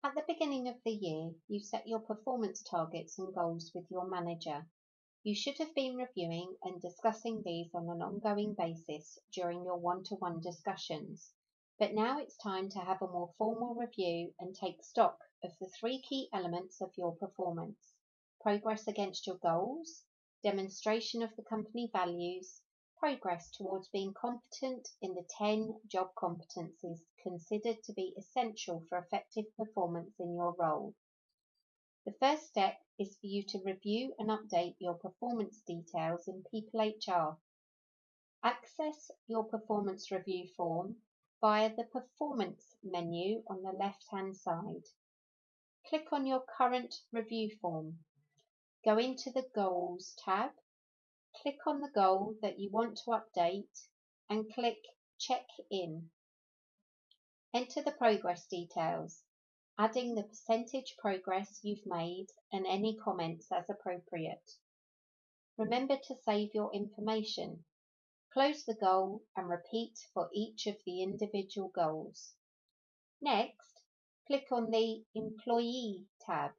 At the beginning of the year, you set your performance targets and goals with your manager. You should have been reviewing and discussing these on an ongoing basis during your one-to-one discussions. But now it's time to have a more formal review and take stock of the three key elements of your performance: progress against your goals, demonstration of the company values, progress towards being competent in the 10 job competencies considered to be essential for effective performance in your role. The first step is for you to review and update your performance details in People HR. Access your performance review form via the Performance menu on the left-hand side. Click on your current review form. Go into the Goals tab. Click on the goal that you want to update and click Check In. Enter the progress details, adding the percentage progress you've made and any comments as appropriate. Remember to save your information. Close the goal and repeat for each of the individual goals. Next, click on the Employee tab.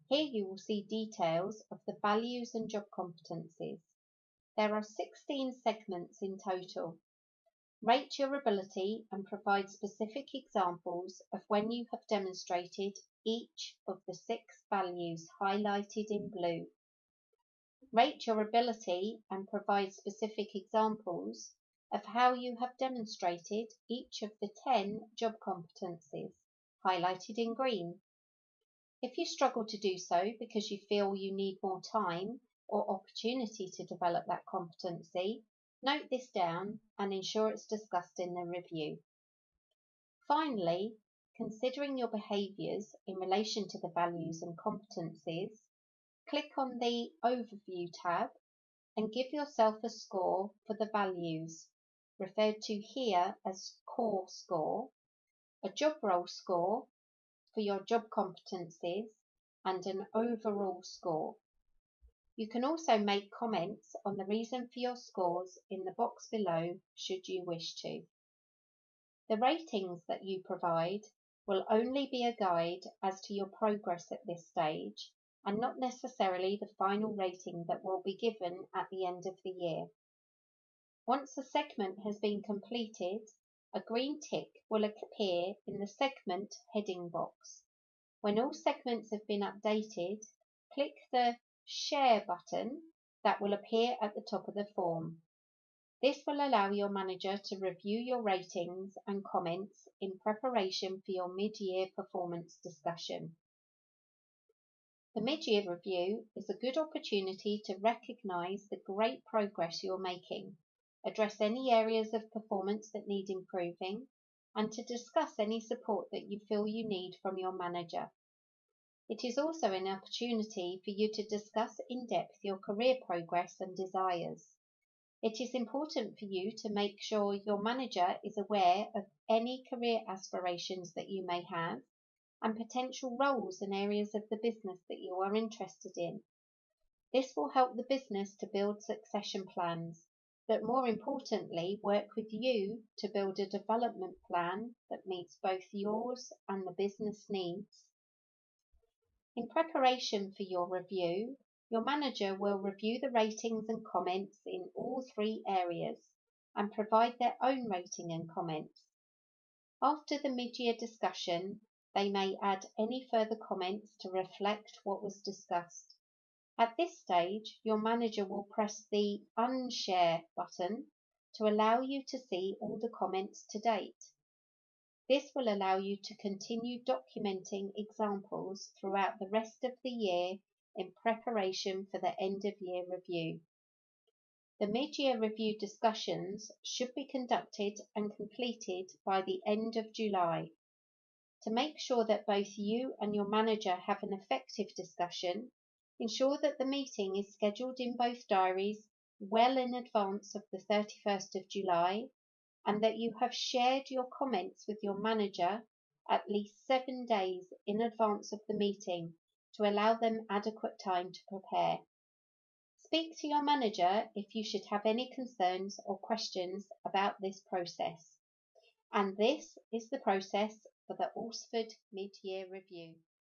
Here you will see details of the values and job competencies. There are 16 segments in total. Rate your ability and provide specific examples of when you have demonstrated each of the 6 values highlighted in blue. Rate your ability and provide specific examples of how you have demonstrated each of the 10 job competencies highlighted in green. If you struggle to do so because you feel you need more time or opportunity to develop that competency, note this down and ensure it's discussed in the review. Finally, considering your behaviours in relation to the values and competencies, click on the Overview tab and give yourself a score for the values, referred to here as Core Score, a job role score for your job competencies, and an overall score. You can also make comments on the reason for your scores in the box below should you wish to. The ratings that you provide will only be a guide as to your progress at this stage and not necessarily the final rating that will be given at the end of the year. Once a segment has been completed, a green tick will appear in the segment heading box. When all segments have been updated, click the Share button that will appear at the top of the form. This will allow your manager to review your ratings and comments in preparation for your mid-year performance discussion. The mid-year review is a good opportunity to recognise the great progress you're making, address any areas of performance that need improving, and to discuss any support that you feel you need from your manager. It is also an opportunity for you to discuss in depth your career progress and desires. It is important for you to make sure your manager is aware of any career aspirations that you may have and potential roles and areas of the business that you are interested in. This will help the business to build succession plans, but more importantly, work with you to build a development plan that meets both yours and the business needs. In preparation for your review, your manager will review the ratings and comments in all 3 areas and provide their own rating and comments. After the mid-year discussion, they may add any further comments to reflect what was discussed. At this stage, your manager will press the Unshare button to allow you to see all the comments to date. This will allow you to continue documenting examples throughout the rest of the year in preparation for the end-of-year review. The mid-year review discussions should be conducted and completed by the end of July. To make sure that both you and your manager have an effective discussion, ensure that the meeting is scheduled in both diaries well in advance of the 31st of July and that you have shared your comments with your manager at least 7 days in advance of the meeting to allow them adequate time to prepare. Speak to your manager if you should have any concerns or questions about this process. And this is the process for the Alsford Mid-Year Review.